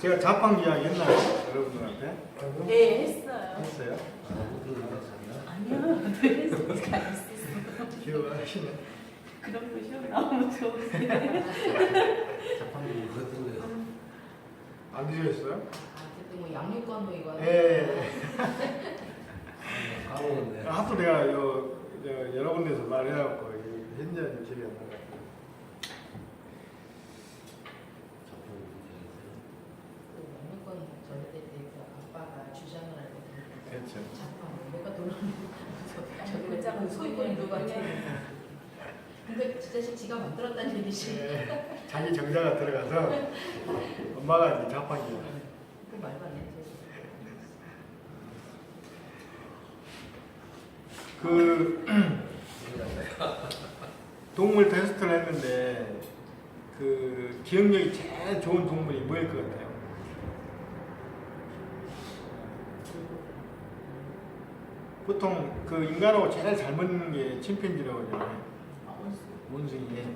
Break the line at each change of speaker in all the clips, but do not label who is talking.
제가 자판기야 옛날에 여러분들한테
네, 했어요.
했어요?
아니요, 네, 했으니까 안 했었어.
기억을 하시네.
그런 거 시험 나오면 좋은데.
자판기 그것도
안 드셨어요?
아, 그때 뭐 양육관도 이거.
예.
까먹었네.
하도 내가 여러 군데서 말해갖고 현재는 기억이 안 나요.
그 양육관 전달 때그 아빠가 주장을 하고.
그렇죠.
자판 내가 돌아오는
그 작은
소유권도 같아. 근데 진짜 지가 만들었다는 얘기지.
예. 자기 정자가 들어가서 엄마가 이제 자판기야.
그 말도 안 해.
그 동물 테스트를 했는데 그 기억력이 제일 좋은 동물이 뭐일 것 같아요? 보통 그 인간하고 제일 잘 맞는 게 침팬지라고 하잖아요. 원숭이.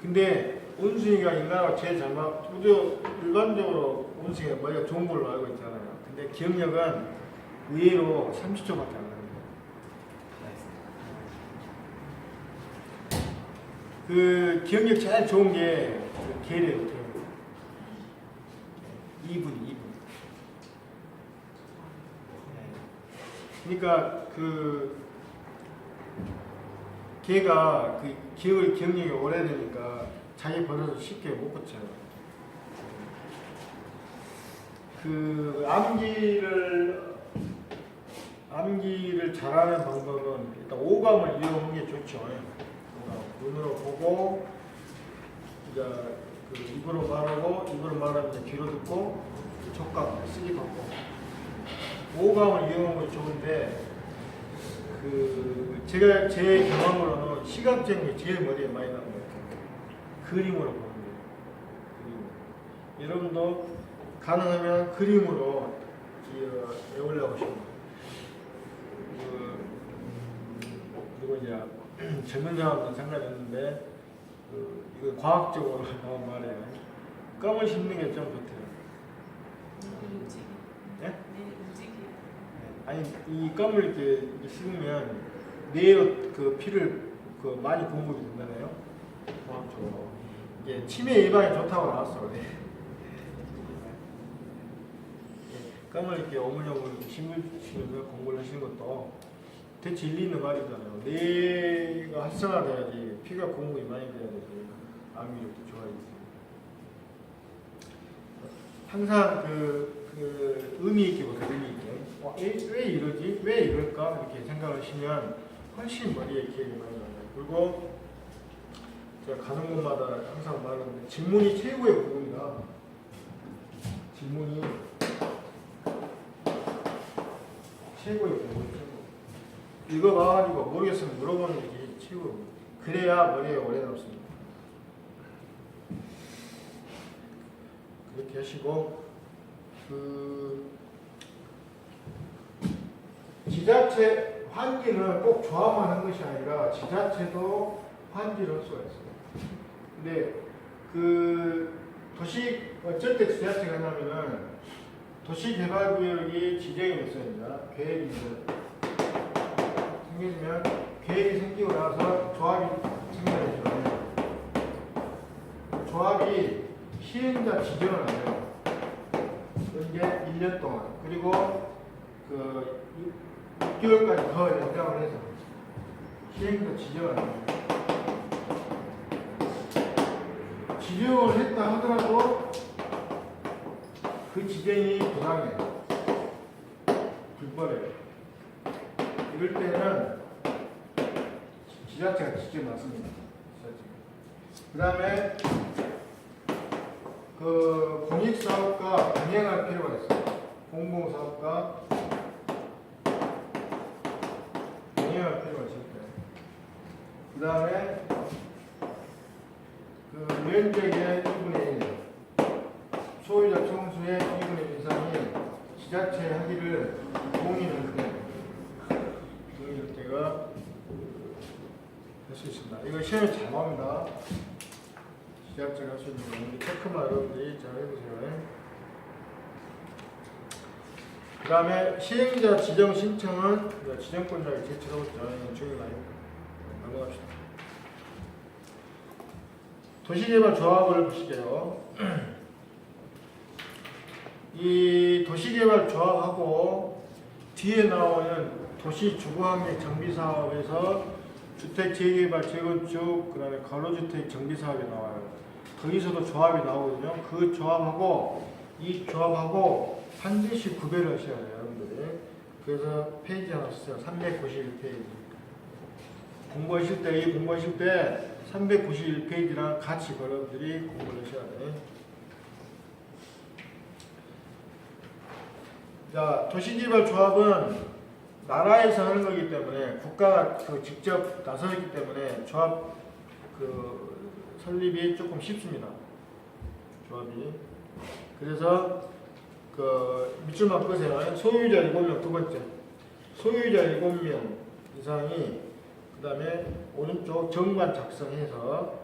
근데 원숭이가 인간하고 제일 잘 맞. 일반적으로 원숭이가 머리가 좋은 걸로 알고 있잖아요. 근데 기억력은 의외로 30초밖에 안 나요. 그 기억력 제일 좋은 게그 개래요. 2분. 그러니까 그 개가 그 기억력이 오래되니까 자기 버릇을 쉽게 못 고쳐요. 그 암기를 잘하는 방법은 일단 오감을 이용하는 게 좋죠. 눈으로 보고 이제 그 입으로 말하고 입으로 말하면 이제 귀로 듣고 촉각 쓰기 받고 오감을 이용하는 게 좋은데 그 제가 제 경험으로는 시각적인 게 제일 머리에 많이 나는 것 같아요. 그림으로 보는 거예요. 그림. 여러분도 가능하면 그림으로 외우려 보시면 그리고 이제 젊은 사람들은 상관이 없는데 이거 과학적으로 나온 말이에요. 껌을 씹는 게 좀 좋대요.
움직이.
예?
네, 움직이.
아니 이 껌을 이렇게 씹으면 뇌의 그 피를 그 많이 공급이 된다네요. 과학적으로 이게 치매 예방에 좋다고 나왔어. 네. 껌을 이렇게 오물오물 씹으면서 공부를 하시는 것도 대체 일리 있는 말이잖아요. 뇌가 활성화돼야지 피가 공급이 많이 돼야지 암기력도 좋아지지. 항상 그 의미 있게 보세요. 의미 있게. 왜 이러지? 왜 이럴까? 이렇게 생각하시면 훨씬 머리에 기억이 많이 나요. 그리고 제가 가는 곳마다 항상 말하는데 질문이 최고의 공부입니다. 질문이 최고의 공부죠. 읽어봐가지고 모르겠으면 물어보는 게 최고. 그래야 머리에 오래 남습니다. 그렇게 하시고 그 지자체 환기는 꼭 조합만 하는 것이 아니라 지자체도 환기를 할 수가 있어요. 근데 그 어쩔 때 지자체가 하냐면은 도시개발구역이 지정이 됐어요. 이제 계획이 생기면 계획이 생기고 나서 조합이 생겨야죠. 조합이 시행자 지정을 해요. 이게 1년 동안. 그리고 그 6개월까지 더 연장을 해서 시행자 지정을 해요. 지정을 했다 하더라도 그 지정이 부당해요. 불법이에요. 이럴 때는 지자체가 직접 맞습니다. 그 다음에 그 공익사업과 병행할 필요가 있어요. 공공사업과 병행할 필요가 있을 때. 그 다음에 그 면적의 2분의 1, 소유자 총수의 2분의 1 이상이 지자체 하기를 동의할 때, 할 수 있습니다. 이거 시험에 잘 나옵니다. 지자체가 할 수 있는 거 체크만 여러분들이 잘 해보세요. 다음에 시행자 지정 신청은 지정권자가 제출하고 있죠. 중요해요. 넘어갑시다. 도시개발 조합을 보시게요. 이 도시개발 조합하고 뒤에 나오는 도시주거환경 정비사업에서 주택 재개발, 재건축, 그 다음에 가로주택 정비사업이 나와요. 거기서도 조합이 나오거든요. 그 조합하고 이 조합하고 반드시 구별을 하셔야 돼요, 여러분들이. 그래서 페이지 하나 쓰세요. 391페이지. 공부하실 때, 이 공부하실 때 391페이지랑 같이 여러분들이 공부를 하셔야 돼요. 자, 도시개발 조합은 나라에서 하는 거기 때문에 국가가 직접 나서기 때문에 조합 설립이 조금 쉽습니다. 조합이. 그래서 밑줄만 끄세요. 소유자 7명 두 번째. 소유자 7명 이상이 그 다음에 오른쪽 정관 작성해서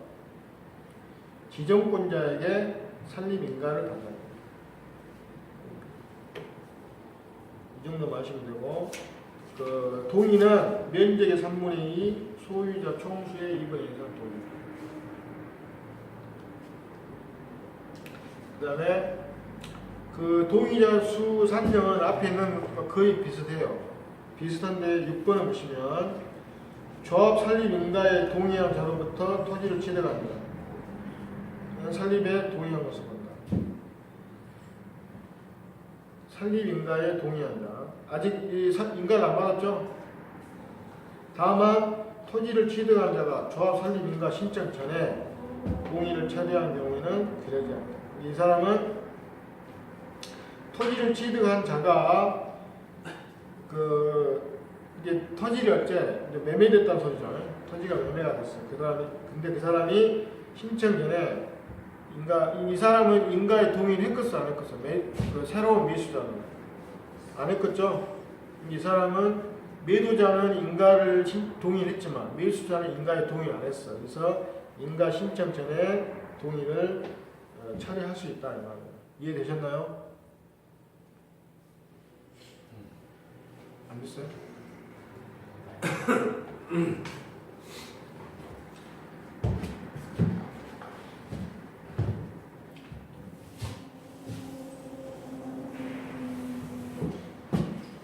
지정권자에게 설립인가를 받는 거예요. 이 정도만 하시면 되고 동의는 면적의 3분의 2 소유자 총수의 2분의 1 이상 동의. 그 다음에 동의자 수 산정은 앞에 있는 것과 거의 비슷해요. 비슷한데 6번을 보시면 조합 설립 인가에 동의한 자로부터 토지를 취득합니다. 설립에 동의한 것을 본다. 설립 인가에 동의한다. 아직 인가를 안 받았죠? 다만 토지를 취득한 자가 조합 설립 인가 신청 전에 동의를 처리한 경우에는 그러지 않다. 이 사람은 토지를 취득한 자가 이게 토지를 어째 이제 매매됐다는 소리죠. 토지가 매매가 됐어. 근데 그 사람이 신청 전에 이 사람은 인가에 동의를 했겠어, 안 했겠어? 새로운 매수자는 안 했겠죠? 이 사람은 매도자는 인가를 동의를 했지만 매수자는 인가에 동의를 안 했어. 그래서 인가 신청 전에 동의를 처리할 수 있다 이 말이에요. 이해되셨나요? 안 됐어요?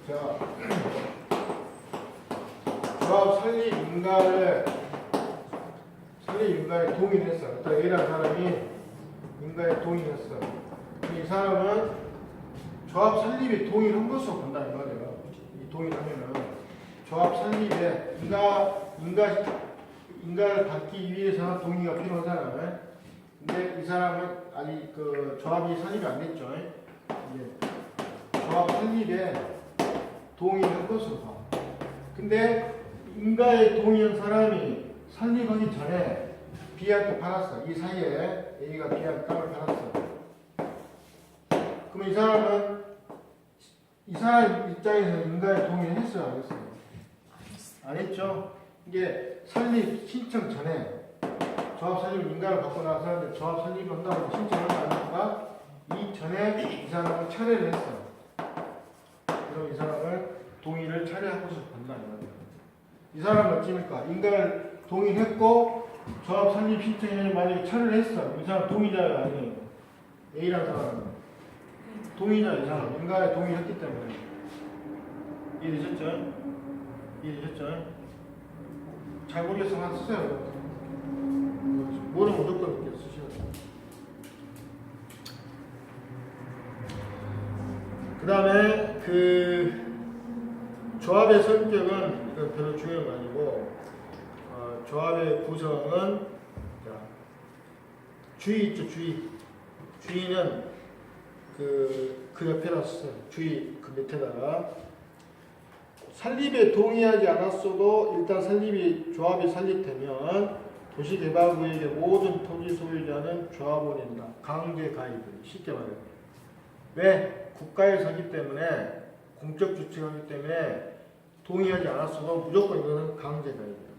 자, 조합 설립 인가에 동의를 했어. 일단 A라는 사람이 인가에 동의를 했어. 이 사람은 조합 설립에 동의를 한 것으로 본다 이 말이에요. 이 동의를 하면은 조합 설립에 인가를 받기 위해서는 동의가 필요하잖아요. 근데 이 사람은 아직 조합이 설립이 안 됐죠. 조합 설립에 동의한 것으로 봐. 근데 인가에 동의한 사람이 설립하기 전에 B한테 팔았어. 이 사이에 A가 B한테 땅을 팔았어. 그럼 이 사람 입장에서 인가에 동의를 했어요? 안 했어요? 안 했죠? 이게 설립 신청 전에 조합 설립 인가를 받고 나서 조합 설립을 한다고 신청을 하니까 이 전에 이 사람은 철회를 했어. 그럼 이 사람을 동의를 철회한 것으로 본다. 이 사람은 어찌니까 인가를 동의했고 조합 설립 신청에 만약에 철회를 했어. 이 사람 동의자가 아니에요. A라는 사람은 동의자 이 사람 인가에 동의했기 때문에. 이해되셨죠? 이해되셨죠? 잘 모르겠으면 하나 쓰세요. 뭐는 무조건 이렇게 쓰셔야 돼요. 그 다음에 조합의 성격은 이건 별로 중요한 거 아니고 조합의 구성은 주의 있죠. 주의는 그 옆에다 쓰세요. 주의 그 밑에다가 설립에 동의하지 않았어도 일단 조합이 설립되면 도시개발구역의 모든 토지 소유자는 조합원이다. 강제 가입. 쉽게 말해요. 왜? 국가에 서기 때문에 공적 주체하기 때문에 동의하지 않았어도 무조건 이거는 강제 가입이에요.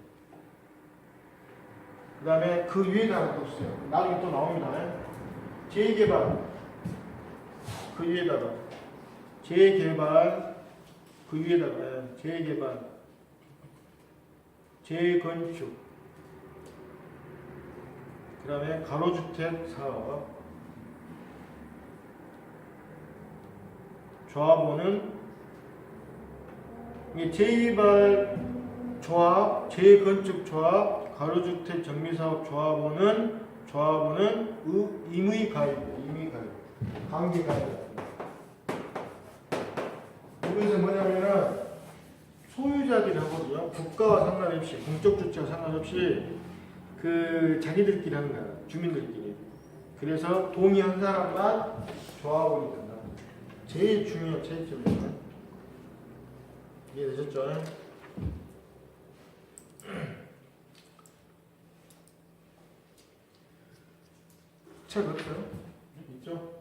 그 다음에 그 위에다 하나 더 쓰세요. 나중에 또 나옵니다. 재개발 그 위에다가 재개발, 그 위에다가 재개발, 재건축, 그 다음에 가로주택 사업, 조합원은 이게 재개발 조합, 재건축 조합, 가로주택 정비사업 조합원은 임의 가입, 관계 가입. 여기서 뭐냐면은 소유자들이 하거든요. 국가와 상관없이, 공적 주체와 상관없이 그 자기들끼리 하는 거야, 주민들끼리. 그래서 동의한 사람만 조합원이 된다. 제일 중요한 차이점이에요. 이해되셨죠? 책 없어요? 있죠?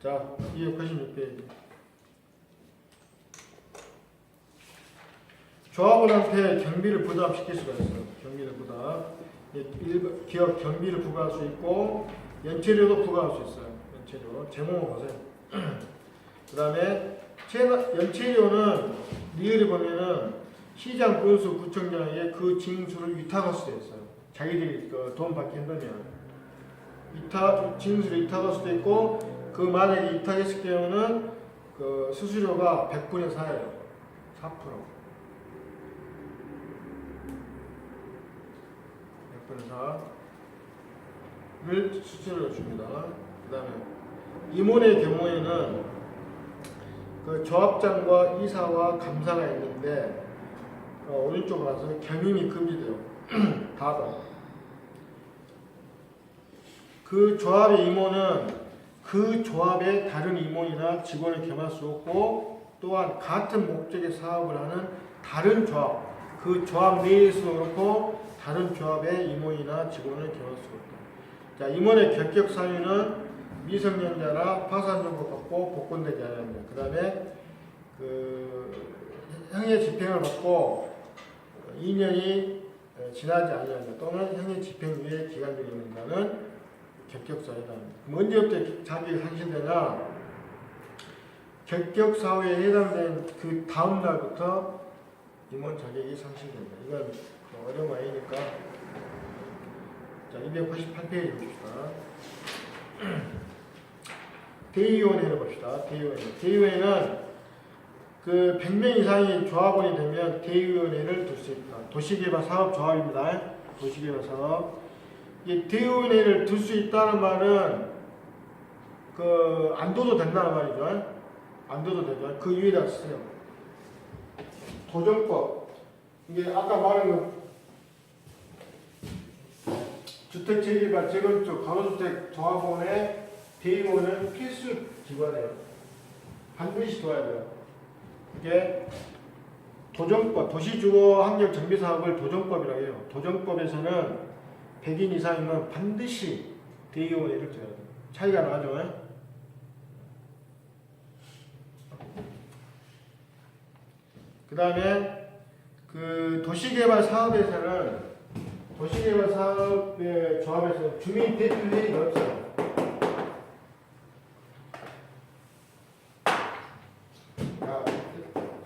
자, 286페이지. 조합원한테 경비를 부담시킬 수가 있어요. 경비를 부담. 기업 경비를 부과할 수 있고 연체료도 부과할 수 있어요. 연체료. 제목을 보세요. 그 다음에 연체료는 리얼이 보면은 시장 군수 구청장에게 그 징수를 위탁할 수도 있어요. 자기들이 돈 받기 힘들면 징수를 위탁할 수도 있고, 그 만약에 위탁했을 경우는 그 수수료가 100분의 4예요. 4%. 100분의 4를 수수료로 줍니다. 그 다음에 임원의 경우에는 그 조합장과 이사와 감사가 있는데 오른쪽으로 와서 겸임이 금지돼요. 다다. 그 조합의 임원은 그 조합의 다른 임원이나 직원을 겸할 수 없고, 또한 같은 목적의 사업을 하는 다른 조합, 그 조합 내에서도 그렇고 다른 조합의 임원이나 직원을 겸할 수 없다. 자, 임원의 결격 사유는 미성년자나 파산정보 받고 복권되지 않습니다. 그 다음에 형의 집행을 받고 2년이 지나지 않는다, 또는 형의 집행 후에 기간이 있는다는 결격사유다. 언제부터 자격이 상실되냐? 결격사유에 해당된 그 다음 날부터 임원 자격이 상실된다. 이건 어려운 아이니까. 자, 288페이지 봅시다. 대의원회를 봅시다. 대의원회는 그 100명 이상의 조합원이 되면 대의원회를 둘 수 있다. 도시개발 사업 조합입니다. 도시개발 사업. 이 대의원회를 둘 수 있다는 말은 안 둬도 된다는 말이죠. 안 둬도 되죠. 그 위에다 쓰세요. 도정법. 이게 아까 말한 주택 재개발, 재건축, 가로주택 조합원의 대의원은 필수 기관이에요. 반드시 둬야 돼요. 이게 도정법, 도시주거환경정비사업을 도정법이라고 해요. 도정법에서는 100인 이상이면 반드시 대의원회를 줘야 돼요. 차이가 나죠? 그 다음에 그 도시개발 사업에서는, 도시개발 사업의 조합에서 주민 대표회의가 없어요. 자,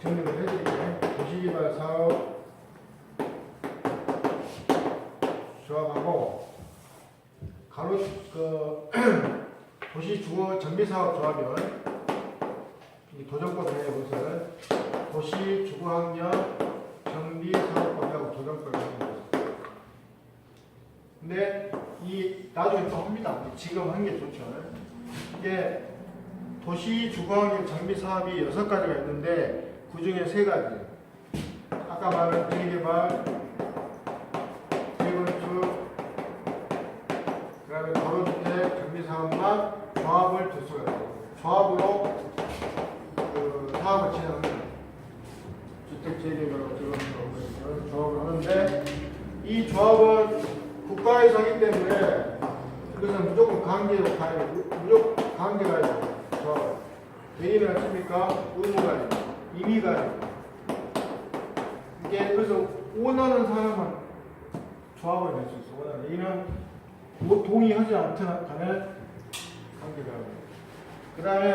정리를 해드릴게요. 도시개발 사업 조합하고 도시주거정비사업 조합이면 이 도정법에 무슨 도시주거환경정비사업법이라고 도정법을 하는 거죠. 근데 이 나중에 또 합니다. 지금 한 게 좋죠. 이게 도시주거환경정비사업이 6가지가 있는데 그 중에 3가지. 아까 말한 재개발, 재건축, 그 다음에 가로주택 정비사업만 조합을 둘 수가 있어요. 조합으로 사업을 진행하는 거예요. 주택 재개발과 재건축 조합을 하는데, 이 조합은 국가에서 하기 때문에 그것은 무조건 관계로 가야 돼요. 무조건 관계가 돼요. 조합. 개인을 하십니까? 의무가 돼요. 임의가 돼요. 이게 그래서 원하는 사람은 조합을 낼 수 있어. 원하는. 이는 동의하지 않든 간에 관계가 돼요. 그 다음에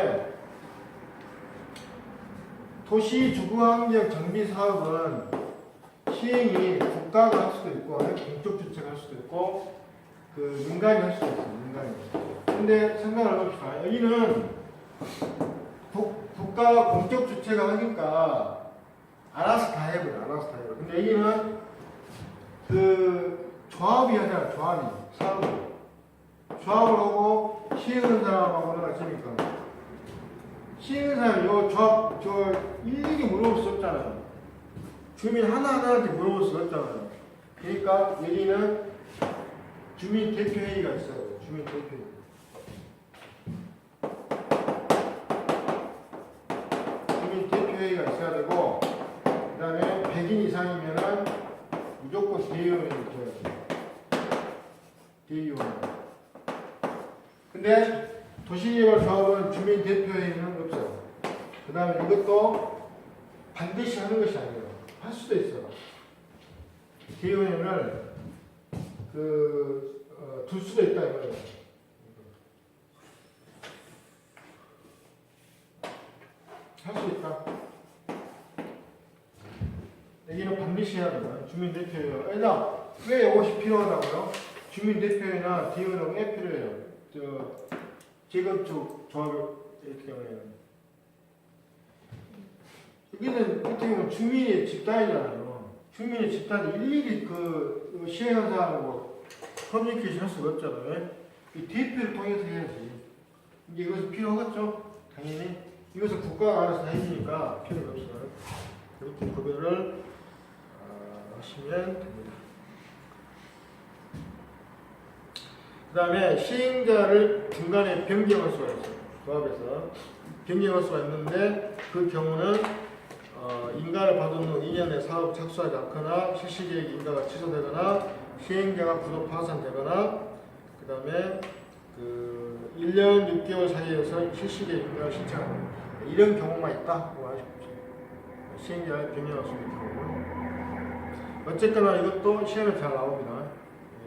도시 주거환경 정비 사업은 시행이 국가가 할 수도 있고 공적 주체가 할 수도 있고 그 민간이 할 수도 있어요. 민간이. 근데 생각을 해봅시다. 여기는 국가 공적 주체가 하니까 알아서 다 해버려. 알아서 다 해버려. 근데 여기는 그 조합이 하잖아. 조합이 조합을 하고 시행하는 사람하고는 어쩌니까 시행하는 사람이 요 조합 일일이 물어볼 수 없잖아요. 주민 하나하나한테 물어볼 수 없잖아요. 그러니까 여기는 주민 대표회의가 있어요. 주민 대표회의. 주민 대표회의가 있어야 되고, 그 다음에 100인 이상이면은 무조건 대의원이 있어야 돼요. 대의원. 근데 도시개발조합은 주민 대표회의는 없어요. 그 다음에 이것도 반드시 하는 것이 아니에요. 할 수도 있어요. 대의원을 둘 수도 있다 이거예요. 할 수 있다. 여기는 반드시 해야 돼요. 주민대표회의. 왜 이것이 필요하다고요? 주민대표회의나 대의원은 왜 필요해요? 재건축 조합을 이렇게 경우에는. 여기는 어떻게 보면 주민의 집단이잖아요. 주민의 집단이 일일이 그 시행한 사람하고 커뮤니케이션 할 수가 없잖아요. 이 대표를 통해서 해야지. 이제 이것이 필요하겠죠? 당연히. 이것은 국가가 알아서 다 해주니까 필요가 없어요. 이렇게 구별을 하시면 됩니다. 그 다음에 시행자를 중간에 변경할 수가 있어요. 조합에서. 변경할 수가 있는데 그 경우는 인가를 받은 후 2년에 사업 착수하지 않거나 실시계획 인가가 취소되거나 시행자가 구도 파산되거나 그 다음에 1년 6개월 사이에서 실시계획 인가를 신청하는 이런 경우만 있다고 하십시오. 시행자를 변경할 수 있는 경우. 어쨌거나 이것도 시험에 잘 나옵니다.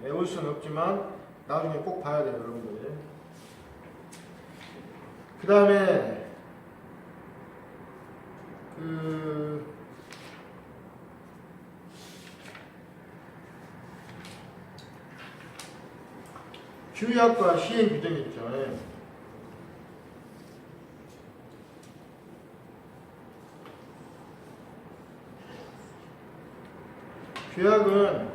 외울 수는 없지만 나중에 꼭 봐야 돼요, 여러분들. 그 다음에 규약과 시행 규정이 있죠. 규약은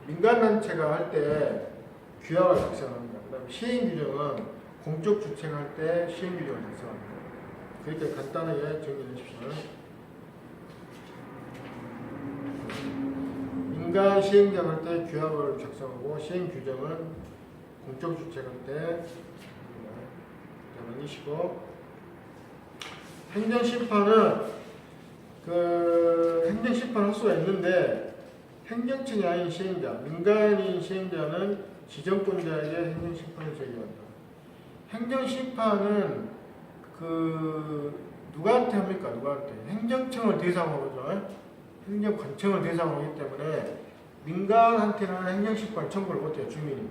민간단체가 할 때 규약을 작성합니다. 그 다음에 시행 규정은 공적 주체가 할 때 시행 규정을 작성합니다. 그렇게 간단하게 정리해 주십시오. 민간 시행자가 할 때 규약을 작성하고 시행 규정은 공적 주체가 할 때 남기시고 행정심판은 행정심판 할 수가 있는데 행정청이 아닌 시행자, 민간인 시행자는 지정권자에게 행정심판을 제기한다. 행정심판은 누구한테 합니까? 누구한테? 행정청을 대상으로 하죠. 행정관청을 대상으로 하기 때문에 민간한테는 행정심판 청구를 못해요. 주민이.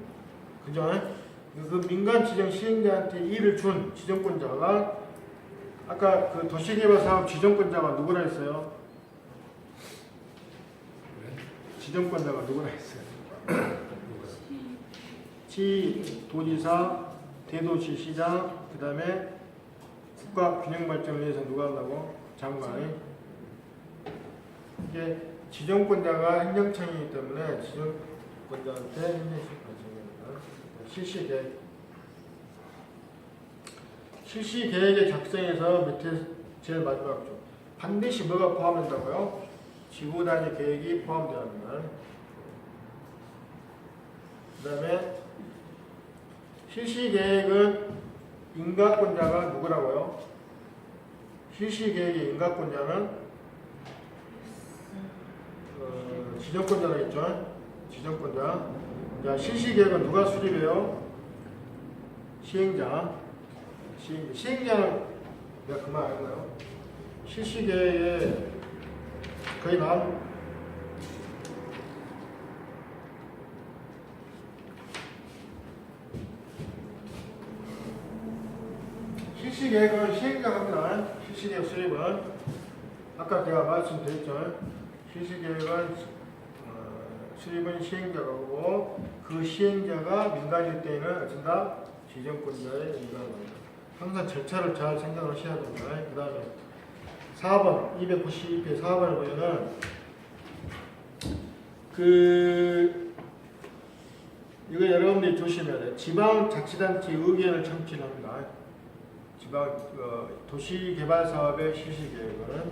그죠? 그 민간 지정 시행자한테 일을 준 지정권자가 아까 그 도시개발사업 지정권자가 누구라 했어요? 지정권자가 누구라 했어요? 도지사, 대도시 시장, 그 다음에 국가균형발전을 위해서 누가 한다고? 장관이. 이게 지정권자가 행정청이기 때문에 지정권자한테 행정심판을 정합니다. 실시계획의 작성에서 밑에 제일 마지막 쪽 반드시 뭐가 포함된다고요? 지구단위 계획이 포함되어야 합니다. 그 다음에 실시계획은 인가권자가 누구라고요? 실시계획의 인가권자는 지정권자라겠죠? 지정권자. 자, 실시계획은 누가 수립해요? 시행자. 시행자는 내가 그만 안 했나요? 실시계획에 거의 실시계획은 시행자합니다. 실시계획 수립은 아까 제가 말씀드렸죠. 실시계획은 수립은 시행자가 오고 그 시행자가 민간일 때에는 어쩐다? 지정권자의 민간입니다. 항상 절차를 잘 생각을 하셔야 됩니다. 그 다음에 4번 292회 4번을 보면은 이거 여러분들이 조심해야 돼요. 지방자치단체 의견을 청취합니다. 도시개발사업의 실시계획은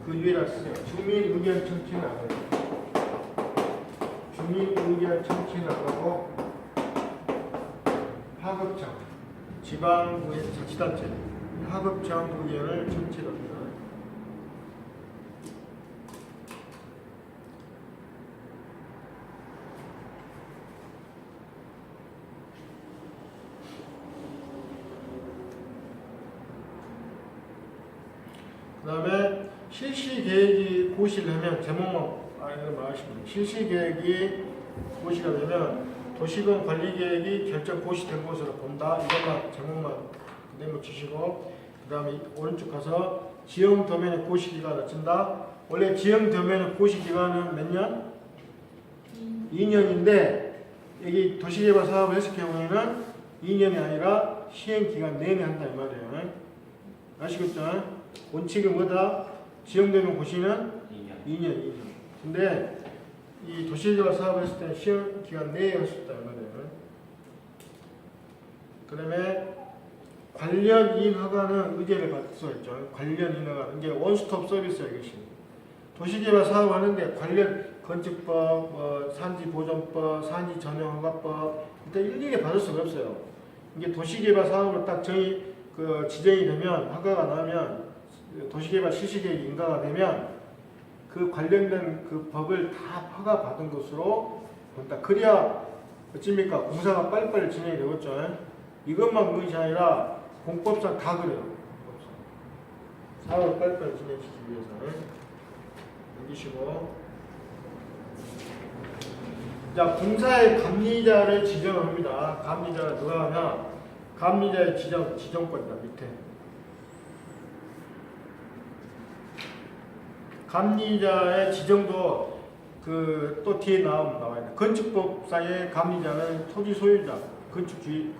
그 위에다 쓰세요. 주민의견 청취는 안 해요. 주민의견 청취는 안 하고 하급청, 지방자치단체 하급청 의견을 청취합니다. 그 다음에 실시계획이 고시를 제목만 말하시면 돼요. 실시계획이 고시가 되면 도시군 관리계획이 결정 고시된 것으로 본다. 이것만 제목만 그대로 주시고 그 다음에 오른쪽 가서 지형도면의 고시기간을 쓴다. 원래 지형도면의 고시기간은 몇 년? 2년인데 여기 도시개발 사업을 했을 경우에는 2년이 아니라 시행기간 내내 한다 이 말이에요. 아시겠죠? 원칙은 뭐다? 지정되는 고시는 2년. 근데 이 도시개발 사업을 했을 때는 시행 기간 내에 할 수 있다 이 말이에요. 그 다음에 관련 이인 허가는 의제를 받을 수가 있죠. 관련 이인 허가 이게 원스톱 서비스야 이것이. 도시개발 사업을 하는데 관련 건축법, 산지보존법, 산지전용허가법 일단 일일이 받을 수가 없어요. 이게 도시개발 사업으로 딱 지정이 되면 허가가 나면 도시개발 실시계획이 인가가 되면 그 관련된 그 법을 다 허가 받은 것으로 본다. 그래야 어찌입니까? 공사가 빨리빨리 진행이 되겠죠. 이것만 그것이 아니라 공법상 다 그래요. 사업을 빨리빨리 진행시키기 위해서 넘기시고 자, 공사의 감리자를 지정을 합니다. 감리자가 누가 하냐? 감리자의 지정권이다. 밑에 감리자의 지정도 또 뒤에 나와 있다. 건축법상의 감리자는 토지 소유자, 건축주의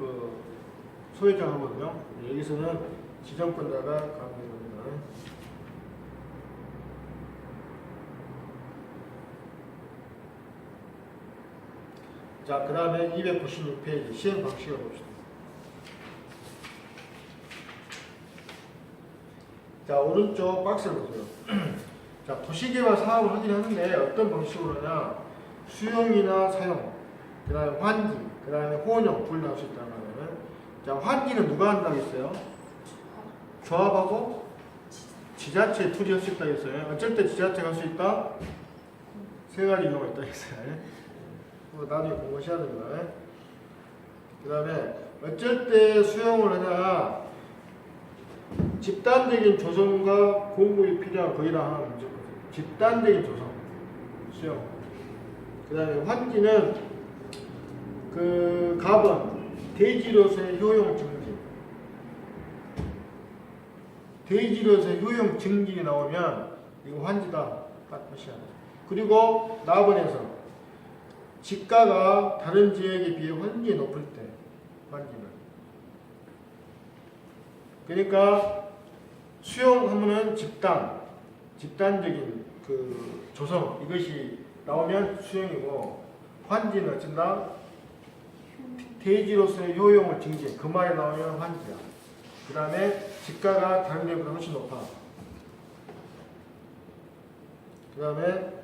소유자가 하거든요. 여기서는 지정권자가 감리자입니다. 자, 그 다음에 296페이지 시행 방식을 봅시다. 자, 오른쪽 박스를 보세요. 자, 도시개발 사업을 하긴 하는데 어떤 방식으로 하냐? 수용이나 사용, 그 다음에 환기, 그 다음에 혼용 둘 다 할 수 있다는 거예요. 자, 환기는 누가 한다고 했어요? 조합하고 지자체 둘이 할 수 있다고 했어요. 어쩔 때 지자체가 할 수 있다? 세 가지 경우가 있다고 했어요. 나중에 공부하셔야 됩니다. 그 다음에 어쩔 때 수용을 하냐? 집단적인 조성과 공급이 필요한 거의 다 하는 문제거든요. 집단적인 조성, 수용. 그 다음에 환기는 가번, 대지로서의 효용 증진. 대지로서의 효용 증진이 나오면 이거 환지다. 딱 보셔야 돼요. 그리고 나번에서 지가가 다른 지역에 비해 환기에 높을 때 환기는. 그러니까 수용하면은 집단적인 조성 이것이 나오면 수용이고 환지는 어쩐다? 대지로서의 효용을 증진 그 말이 나오면 환지야. 그 다음에 지가가 다른 데보다 훨씬 높아. 그 다음에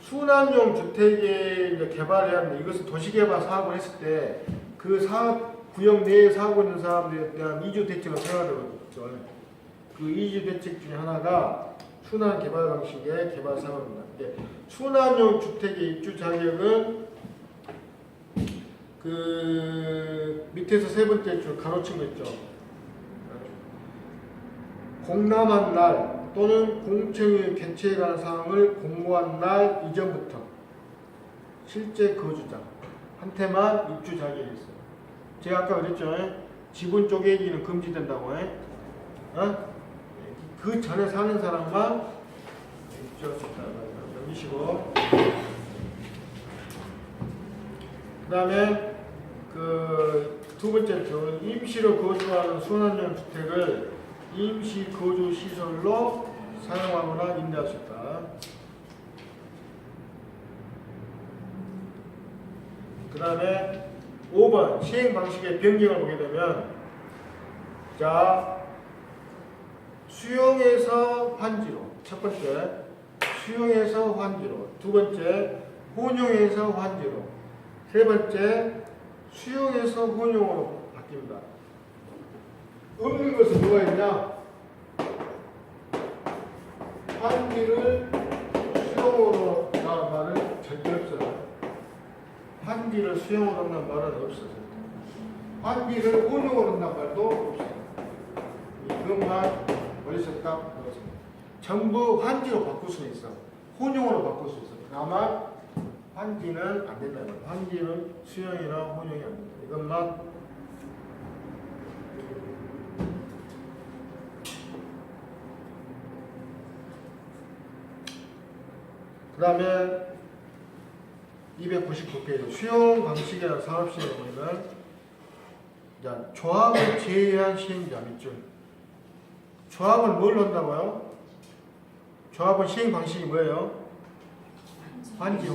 순환용 주택에 이제 개발해야 하는데 이것은 도시개발 사업을 했을 때 그 사업 구역 내에 살고 있는 사람들에 대한 이주 대책을 세워야 되거든요. 그 이주 대책 중에 하나가 순환 개발 방식의 개발 사업입니다. 순환용 주택의 입주 자격은 밑에서 세 번째 줄 가로친 거 있죠. 공람한 날 또는 공청회 개최에 관한 사항을 공고한 날 이전부터 실제 거주자 한테만 입주 자격이 있어요. 제가 아까 그랬죠. 지분 쪼개기는 금지된다고. 그 전에 사는 사람만 입주할 수 있다. 넘기시고. 그 다음에 그 두 번째 줄 임시로 거주하는 순환형 주택을 임시 거주 시설로 사용하거나 임대할 수 있다. 그 다음에 5번 시행 방식의 변경을 보게 되면 자 수용에서 환지로 첫 번째 수용에서 환지로 두 번째 혼용에서 환지로 세 번째 수용에서 혼용으로 바뀝니다. 없는 것은 뭐가 있냐? 환지를 수용으로 나온 말은 절대 없어요. 환지를 수용으로 한다는 말은 없어요. 환지를 혼용으로 한다는 말도 없어요. 이것만 머릿속에 딱 넣었습니다. 전부 환지로 바꿀 수는 있어. 혼용으로 바꿀 수 있어. 다만 환지는 안 된다는 거예요. 환지는 수용이나 혼용이 안 된다. 이것만 그 다음에 299페이지 수용 방식이나 사업시행에 보면 자, 조합을 제외한 시행자 밑줄 조합은 뭘 한다고요? 조합은 시행 방식이 뭐예요? 환지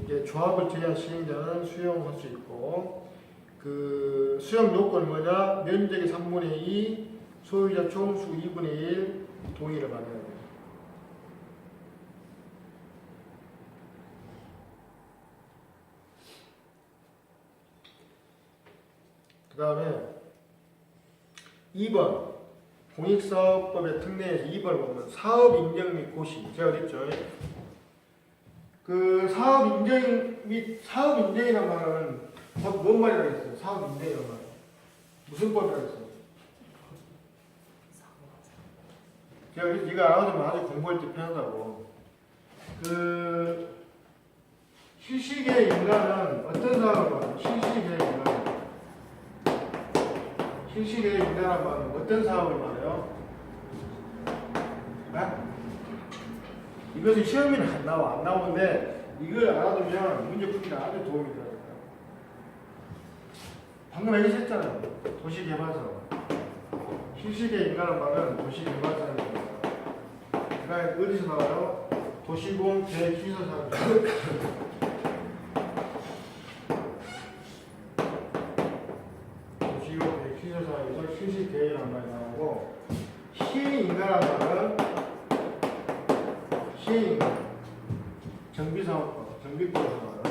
이제 조합을 제외한 시행자는 수용할 수 있고 그 수용 요건은 뭐냐? 면적의 3분의 2 소유자 총수 2분의 1 동의를 받아야 돼요. 그 다음에 2번 공익사업법의 특례에서 2번을 보면 사업 인정 및 고시 제가 그랬죠. 그 사업 인정 및 사업 인정이란 말은 뭔 말이라고 했어요? 사업 인정이란 말 무슨 법이라고 했어요? 제가 이거 알아두면 아주 공부할 때 편하다고. 그 실시계의 인간은 어떤 사업을 말해요? 실시계의 인간은 실시계의 인간은 말은 어떤 사업을 말해요? 이것은 시험에는 안 나오는데 이걸 알아두면 문제 풀기가 아주 도움이 돼요. 방금 얘기했잖아요. 도시개발사. 실시계 인간은 말은 도시개발사입니다. 그 다음에 어디서 나와요? 도시공 계획시설사입니다. 도시공 계획시설사에서 실시계획이라는 말이 나오고 시행인간이라는 말은 시행인간 정비사업법, 정비법에서 말은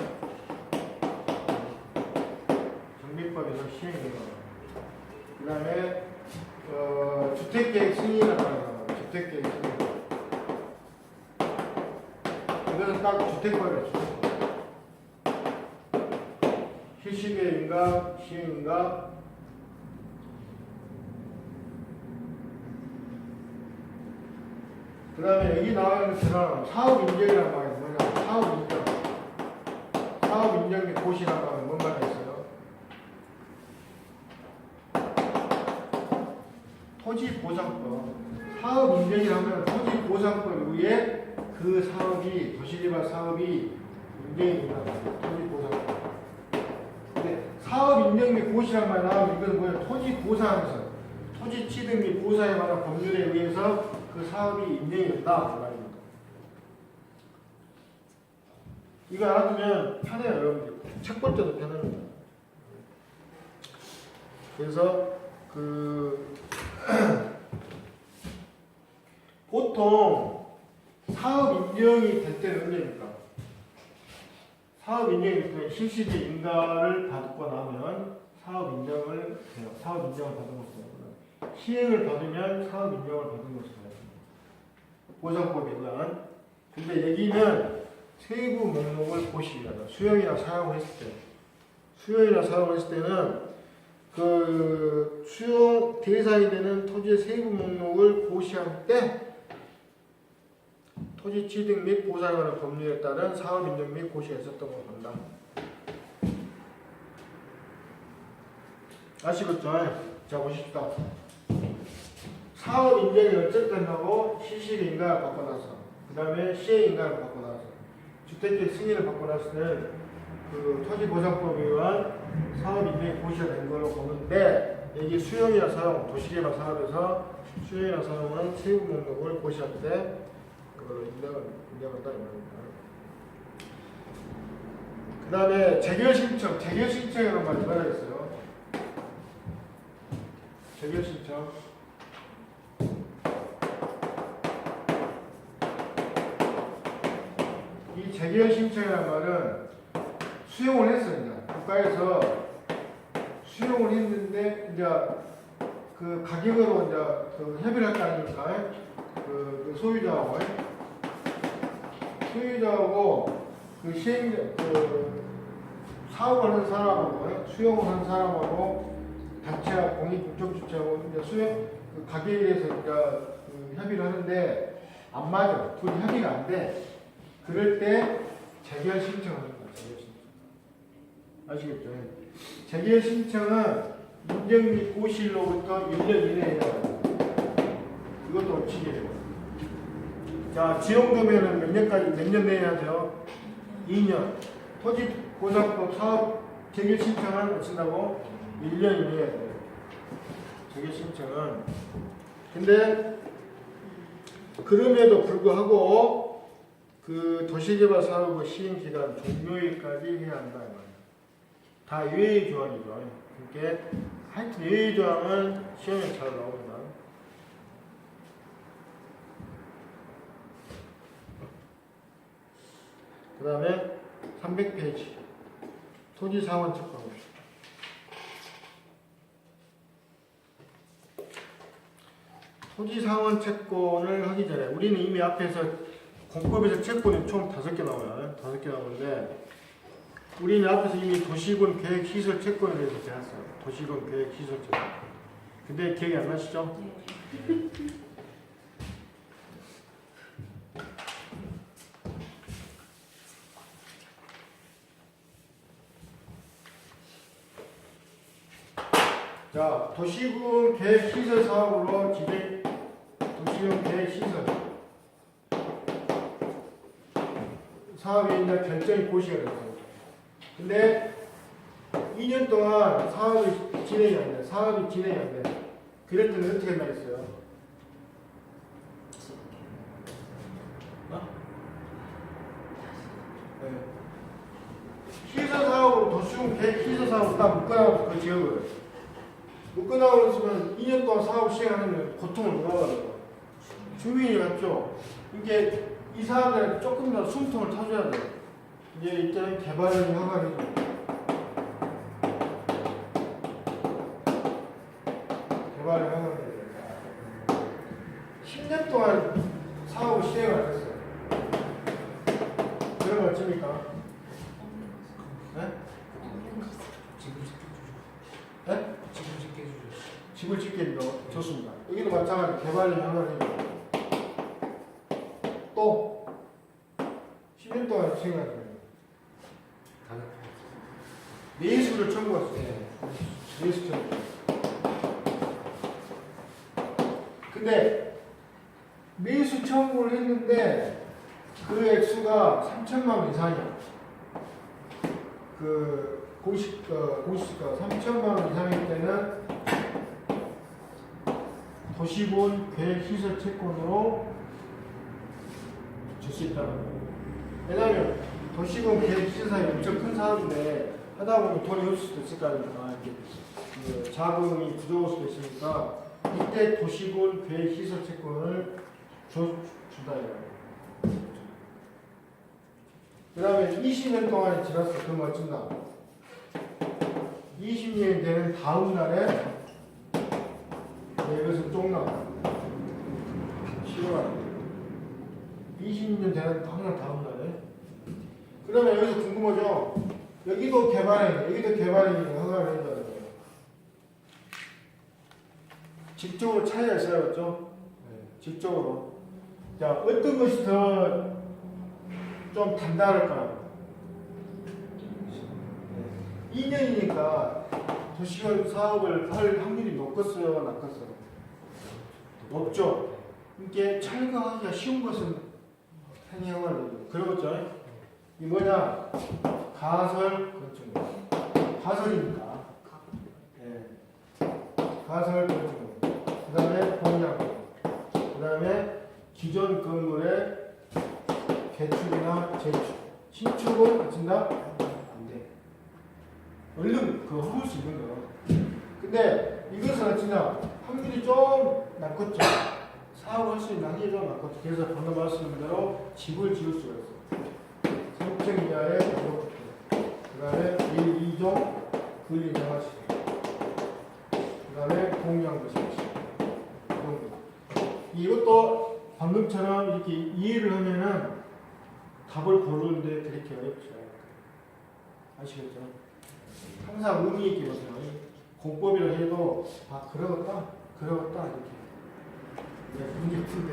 정비법에서 시행인간 그 다음에 주택계획 승인이라는 말이 나와요. 주택계획 승인 이것은 딱 주택법이에요. 주택법 실시계획인가 시행인가 그 다음에 여기 나와 있는 것처럼 사업인정이라는 말이 뭐냐? 사업인정. 사업인정 및 고시라는 말은 뭔 말이 있어요? 토지보상법. 사업인정이라면 토지보상법 위에 그 사업이, 도시개발 사업이 인정이 된다. 토지보상법. 근데 사업인정 및 고시라는 말이 나오면 이건 뭐예요? 토지보상에서 토지 취득 및 보상에 관한 법률에 의해서 그 사업이 인정이 된다. 그 말입니다. 이거 알아두면 편해요, 여러분들. 첫 번째도 편합니다. 그래서 보통 사업 인정이 될 때는 언제입니까? 사업 인정이 될 때는 실시계 인가를 받고 나면 사업 인정을 해요. 사업 인정을 받은 것이에요. 시행을 받으면 사업 인정을 받은 것이에요. 보상법에 의한. 근데 여기는 세부 목록을 보시기가 수용이나 사용했을 때. 수용이나 사용했을 때는 그 수용 대상이 되는 토지의 세부 목록을 고시할 때 토지 취득 및 보상에 관한 법률에 따른 사업 인정 및 고시가 있었던 걸 본다. 아시겠죠? 자, 보십시다. 사업 인정이 어쨌든 하고 실시의 인가를 받고 나서 그 다음에 시의 인가를 받고 나서 주택계 승인을 받고 나서 그 토지보장법에 의한 사업 인정이 고시가 된 걸로 보는데 여기 수용이나 사용, 도시개발 사업에서 수용이나 사용은 세부 목록을 고시할 때 그 인정을 따 말입니다. 그 다음에 재결 신청이라는 말이 들어있어요. 재결 신청. 이 재결 신청이라는 말은 수용을 했어요. 이제. 국가에서 수용을 했는데 이제 그 가격으로 이제 그 협의를 할 거 아닙니까? 그 소유자하고 그 시행 그 사업을 하는 사람하고 수용을 하는 사람하고 단체와 공익 국적 주체하고 이제 수용 그 가격에 대해서 이제 그 협의를 하는데 안 맞아. 둘이 협의가 안 돼. 그럴 때 재결 신청을 하는 거야. 재결 신청. 아시겠죠? 재결 신청은 인정 및 고시일로부터 1년 이내에 해야 돼요. 이것도 원칙이에요. 자, 지원금에는 몇 년까지, 몇 년 내에 해야죠? 2년. 토지보장법 사업 재결 신청은 어쩐다고? 1년 이내에 해야 돼요. 재결 신청은. 근데, 그럼에도 불구하고, 그 도시개발 사업의 시행기간 종료일까지 해야 한다. 다 예외의 조항이죠. 그러니까, 하여튼 예외의 조항은 시험에 잘 나옵니다. 그 다음에 300페이지 토지상환 채권. 토지상환 채권을 하기 전에 우리는 이미 앞에서 공법에서 채권이 총 5개 나와요. 5개 나오는데 우리는 앞에서 이미 도시군 계획시설 채권에 대해서 배웠어요. 도시군 계획시설 채권. 근데 기억이 안 나시죠?
네.
자, 도시군 계획시설 사업으로 도시군 계획시설 사업이 이제 결정이 고시가 됐어요. 근데 2년 동안 사업이 진행이 안 돼. 그랬더니 어떻게 말했어요? 네. 시설 사업으로 도시군 계획시설 사업으로 딱 묶어놔서 그 지역을 묶어나오고 있으면 2년 동안 사업 시행하면 고통을 누가받아요? 주민이 맞죠? 이게 이 사람들한테 조금 더 숨통을 타줘야 돼요. 이제 이때는 개발을 허가를 해줘. 개발을 허가를 해줘요. 10년 동안 사업을 시행을 안 했어요. 그러면 어쩝니까? 네? 네? 집을 짓게 해도 좋습니다. 여기도 마찬가지로 개발을 허가를 해줘요. 또 10년 동안 시행할 거예요. 매수를 청구했어요. 매수 청구. 근데 매수 청구를 했는데 그 액수가 3천만 원 이상이야. 그 공시가 3천만 원 이상일 때는 도시군 계획시설 채권으로 줄 수 있다는 거예요. 왜냐하면 도시군 계획시설이 엄청 큰 사업인데 하다 보면 돈이 없을 수도 있을 거 아닙니까? 이렇게 자금이 부족할 수도 있으니까 이때 도시군 계획시설 채권을 준다 이거예요. 그 다음에 20년 동안이 지났어. 그럼 어쩐다? 20년이 되는 다음 날에 이것은 쫑나. 시원하다. 20년 되는 다음 날에. 그러면 여기서 궁금하죠? 여기도 개발행위 허가를 해줘야 돼요. 직접으로 차이가 있어야겠죠? 네, 직접으로. 자, 어떤 것이 더 좀 단단할까요? 2년이니까 도시건 사업을 할 확률이 높겠어요, 낮겠어요? 높죠. 이게 철거하기가 쉬운 것은 행위형을 그러겠죠. 이 뭐냐? 가설 건축물. 가설이니까. 예. 가설 건축물. 그다음에 공약. 그다음에 기존 건물의 개축이나 재축. 신축은 그친다? 안 돼. 얼른 그 허물 수 있는 거. 근데 이것은 어찌나 확률이 좀 낮겠죠. 사업할 수 있는 확률이 좀 낮겠죠. 그래서 방금 말씀드린 대로 집을 지을 수가 있어요. 3층 이하의 가족 주택. 그 다음에 1, 2종 근리 생활시설. 그 다음에 공양도 설치. 이것도 방금처럼 이렇게 이해를 하면은 답을 고르는데 그렇게 어렵지 않아요. 아시겠죠? 항상 의미 있게 보세요. 공법이라 해도 그러겠다 이렇게. 네, 문제 풀때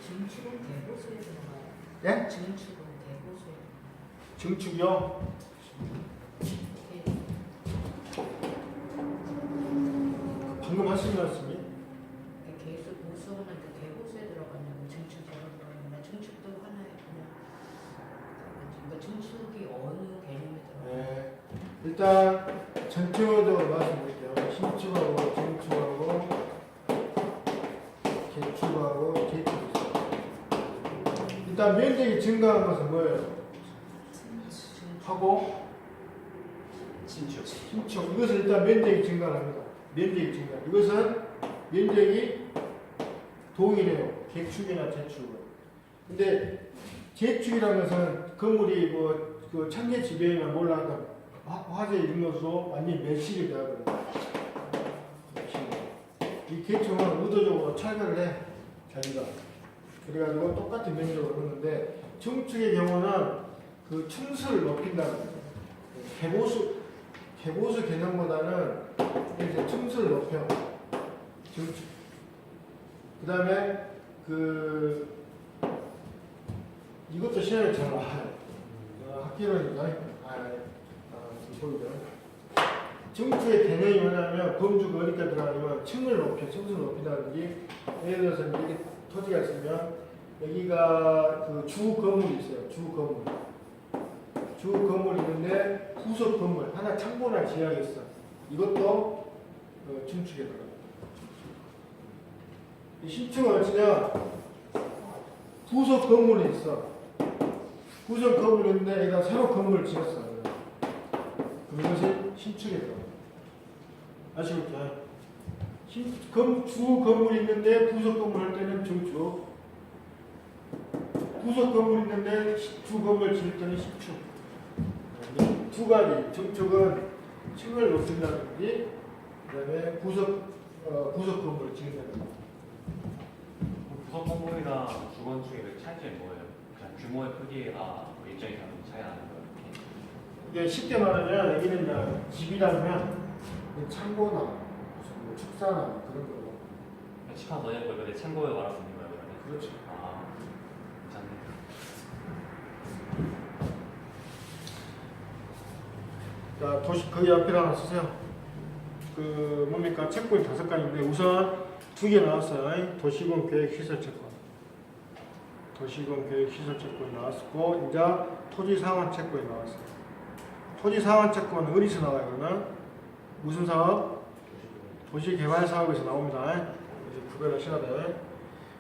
증축은 대보수에 들어가요.
예?
증축은 대보수에.
증축이요? 방금 하신 말씀이?
계수 보수는 그 대보수에 들어가냐고 증축 들어가냐. 증축도 하나의 그냥 그러니까 증축이 어느 개념에 들어가요?
네. 일단 전체적으로 말씀드릴게요. 신축하고 증축하고 개축하고 재축 있어요. 일단 면적이 증가한 것은 뭐예요? 하고
신축.
신축. 이것은 일단 면적이 증가합니다. 면적이 증가. 이것은 면적이 동일해요. 개축이나 재축은. 근데 재축이라는 것은 건물이 그 천재 지배나 몰라도 화재 일로서 완전히 매식이 되어버려요. 이 개축은 의도적으로 철거를 해. 자기가. 그래가지고 똑같은 면적을 하는데 증축의 경우는 그 층수를 높인다는 거예요. 개보수 개념보다는 이제 층수를 높여. 증축. 그 다음에 이것도 시험에 잘 나와요. 학기론이니까. 보이죠? 증축의 개념이 뭐냐면 범주가 어디까지 들어가냐면 층을 높여, 층수를 높인다든지 예를 들어서 이렇게 토지가 있으면 여기가 그 주 건물이 있어요. 주 건물이 있는데 후속 건물 하나 창고나 지하에 있어. 이것도 증축에 들어가요. 이 신축은 어찌냐 후속 건물이 있어. 후속 건물이 있는데 여기다 새로 건물을 지었어. 그럼 이것이 신축에 들어가요. 아시겠죠? 주 건물이 있는데 부속 건물 할 때는 증축. 부속 건물 있는데 주 건물 지을 때는 신축. 두 가지. 증축은 층을 높인다든지, 그 다음에 부속 건물을 지은다든지.
부속 건물이랑 주건축의 그 차이점이 뭐예요? 그냥 규모의 크기가 일정이 다른 차이 나는 거예요?
이게 쉽게 말하면 여기는 이제 집이라면 창고나 무슨 뭐 축사나 그런 거.
칠판 넣는 거 근데 참고에 말할 수 있는 거예요, 그러면?
그렇죠.
아, 괜찮네.
자, 거기 앞에 하나 쓰세요. 뭡니까? 채권이 5가지인데 우선 2개 나왔어요. 도시군 계획 시설 채권. 도시군 계획 시설 채권이 나왔고, 이제 토지 상환 채권이 나왔어요. 토지 상환 채권은 어디서 나와요, 그러면? 무슨 사업? 도시개발 사업에서 나옵니다. 이제 구별하셔야 돼.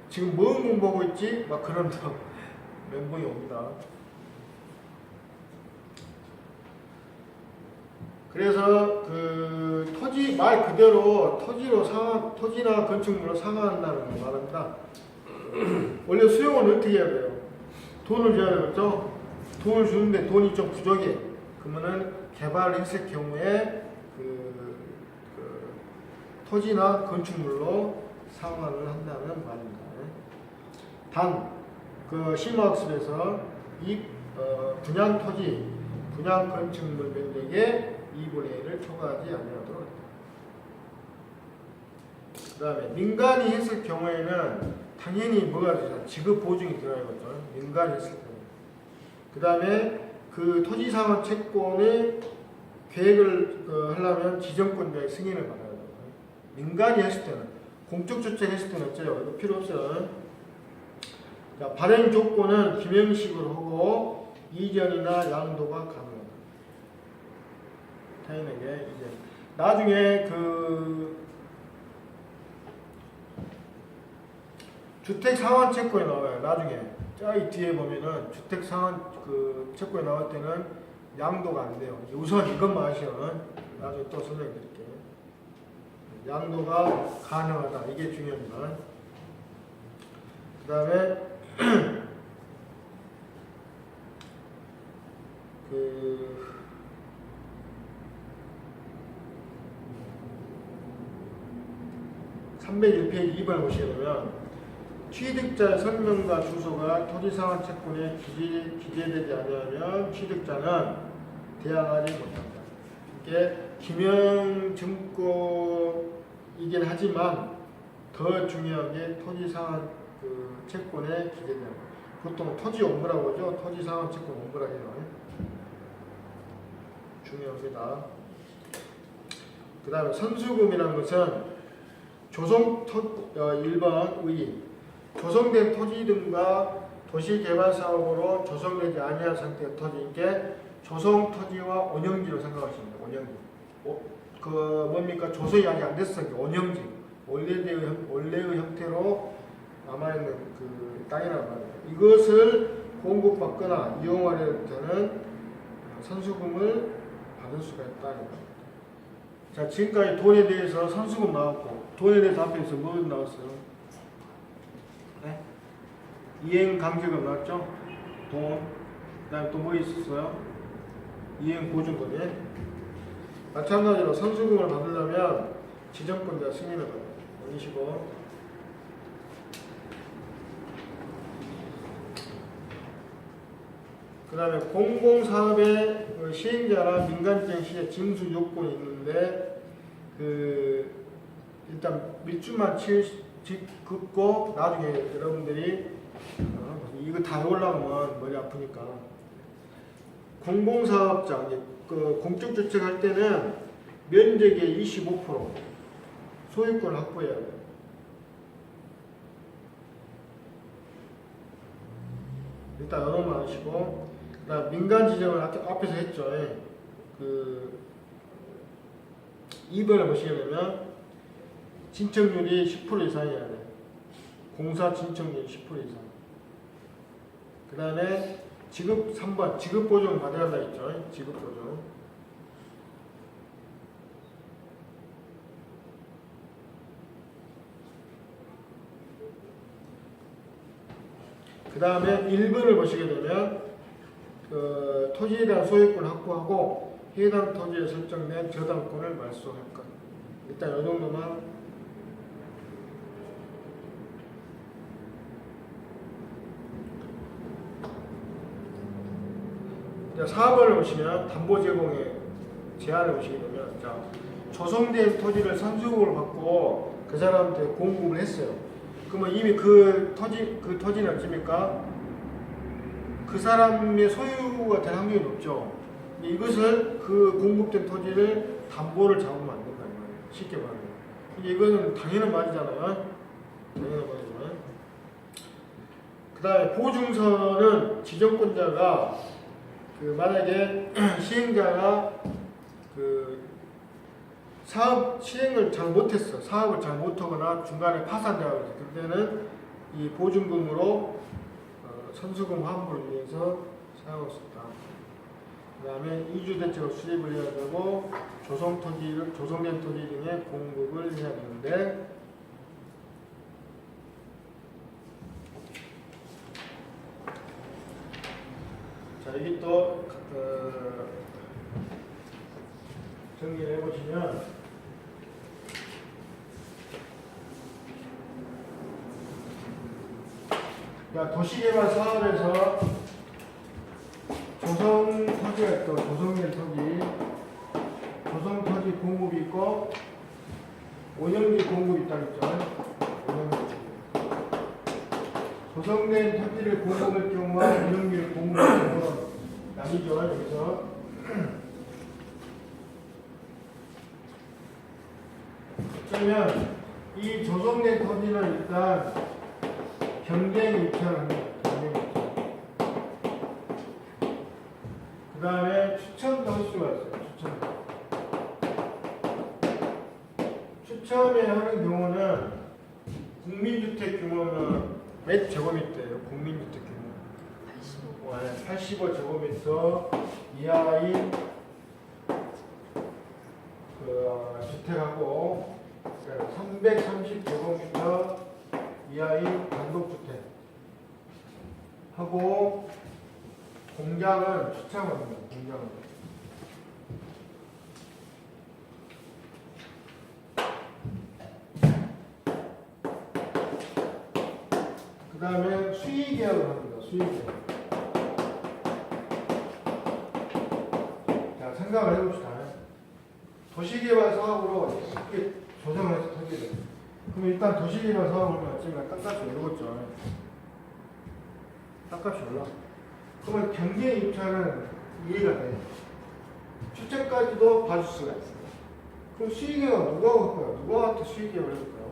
지금 뭔 공부하고 있지? 막 그런 멘붕이 옵니다. 그래서 토지 말 그대로 토지나 건축물로 상환한다는 걸 말합니다. 원래 수용은 어떻게 해야 돼요? 돈을 줘야 되겠죠? 돈을 주는데 돈이 좀 부족해. 그러면은 개발을 했을 경우에 토지나 건축물로 상환을 한다는 말입니다. 단, 실무학습에서 이 분양 토지, 분양 건축물 면적의 2분의 1을 초과하지 아니하도록 합니다. 그 다음에 민간이 했을 경우에는 당연히 뭐가 되죠? 지급 보증이 들어가겠죠. 민간이 했을 경우. 그 다음에 그 토지상환 채권의 계획을 하려면 지정권자의 승인을 받아야 돼요. 민간이 했을 때는, 공적 주택했을 때는 어째요? 이거 필요 없어요. 자, 발행 조건은 김형식으로 하고 이전이나 양도가 가능하다. 타인에게 이제 나중에 그 주택 상환 채권이 나와요. 나중에 저기 뒤에 보면은 주택 상환 그 채권이 나올 때는 양도가 안 돼요. 우선 이것만 하시면 나중에 또 설명드릴게요. 양도가 가능하다. 이게 중요합니다. 그 다음에 그 301페이지 2번을 보시게 되면 취득자의 선명과 주소가 토지상환 채권에 기재되지 않으면 취득자는 대항하지 못한다. 이게 김영증권이긴 하지만 더 중요한 게 토지상환 그 채권에 기재되는 거. 보통 토지 원부라고 하죠. 토지상환 채권 원부라고 해요. 중요합니다. 그 다음에 선수금이라는 것은 1번 의 조성된 토지 등과 도시개발사업으로 조성되지 아니한 상태의 토지인께 조성토지와 원형지로 생각하시면 돼요. 원형지. 그 뭡니까? 조성이 아직 안 됐으니까 원형지. 원래의 형태로 남아있는 그 땅이란 말이에요. 이것을 공급받거나 이용하려 때는 선수금을 받을 수가 있다. 자, 지금까지 돈에 대해서 선수금 나왔고, 돈에 대해서 앞에서 뭐 나왔어요? 네? 이행 강제금 나왔죠? 돈. 그 다음에 또 뭐 있었어요? 이행 보증금이. 마찬가지로 선수금을 받으려면 지정권자 승인을 받아요. 올리시고. 그 다음에 공공사업의 그 시행자나 민간지행 시에 징수 요건이 있는데 그 일단 밀주만 긋고 나중에 여러분들이 이거 다 외우려면 머리 아프니까 공공사업자 그 공적 주택할 때는 면적의 25% 소유권을 확보해야 돼요. 일단 여러분 아시고. 민간 지정을 앞에서 했죠. 그 2번을 보시게 되면 진척률이 10% 이상이어야 돼. 공사 진척률이 10% 이상. 그 다음에 지급 3번 지급 보증을 받아야 한다 했죠. 지급 보증. 그 다음에 1번을 보시게 되면 그 토지에 대한 소유권을 확보하고 해당 토지에 설정된 저당권을 말소할 것. 일단 이 정도만. 자, 4번을 보시면 담보 제공의 제한을 보시게 되면 자, 조성된 토지를 선수금을 받고 그 사람한테 공급을 했어요. 그러면 이미 그 토지는 어찌입니까? 그 사람의 소유가 될 확률이 높죠. 이것을 그 공급된 토지를 담보를 잡으면 안 된다. 쉽게 말하면. 이거는 당연한 말이잖아요. 당연한 말이지만. 그 다음에 보증서는 지정권자가 그 만약에 시행자가 그 사업 시행을 잘 못했어. 사업을 잘 못하거나 중간에 파산되어 있어. 그때는 이 보증금으로 선수금 환불을 위해서 사용할 수 있다. 그 다음에 이주대책을 수립을 해야 되고 조성된 토지 등의 공급을 해야 되는데 자, 여기 또 정리를 해보시면 도시개발 사업에서 조성 토지가 있고 조성된 토지, 조성 토지 공급이 있고 원형지 공급이 있다겠죠. 조성된 토지를 공급할 경우와 원형지를 공급할 경우는 남이죠 여기서. 어쩌면 이 조성된 토지는 일단 경쟁 입찰을 합니다. 경쟁 입찰. 그 다음에 추첨도 할 수가 있어요. 추첨에 하는 경우는 국민주택 규모는 몇 제곱미터예요? 국민주택 규모 85제곱미터 이하인 그 주택하고 330제곱미터 이하인 단독주택 하고 공장은 추첨합니다. 공장은. 그 다음에 수의계약을 합니다. 수의계약. 자, 생각을 해봅시다. 도시개발 사업으로 쉽게 조정을 해서 터지죠. 그럼 일단 도시개발 사업을 어쩌면 땅값이 오르겠죠. 땅값이 올라. 그러면 경쟁 입찰은 이해가 돼. 추천까지도 봐줄 수가 있어요. 그럼 수의계약 누가 할까요? 누구한테 수의계약을 해볼까요?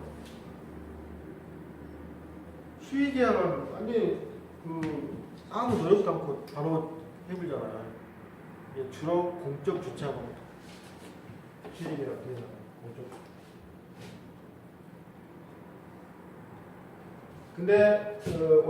수의계약은 완전히 아무 노력도 않고 바로 해보잖아요. 이게 주로 공적 주체하고 수의계약 되잖아요. 공적. 근데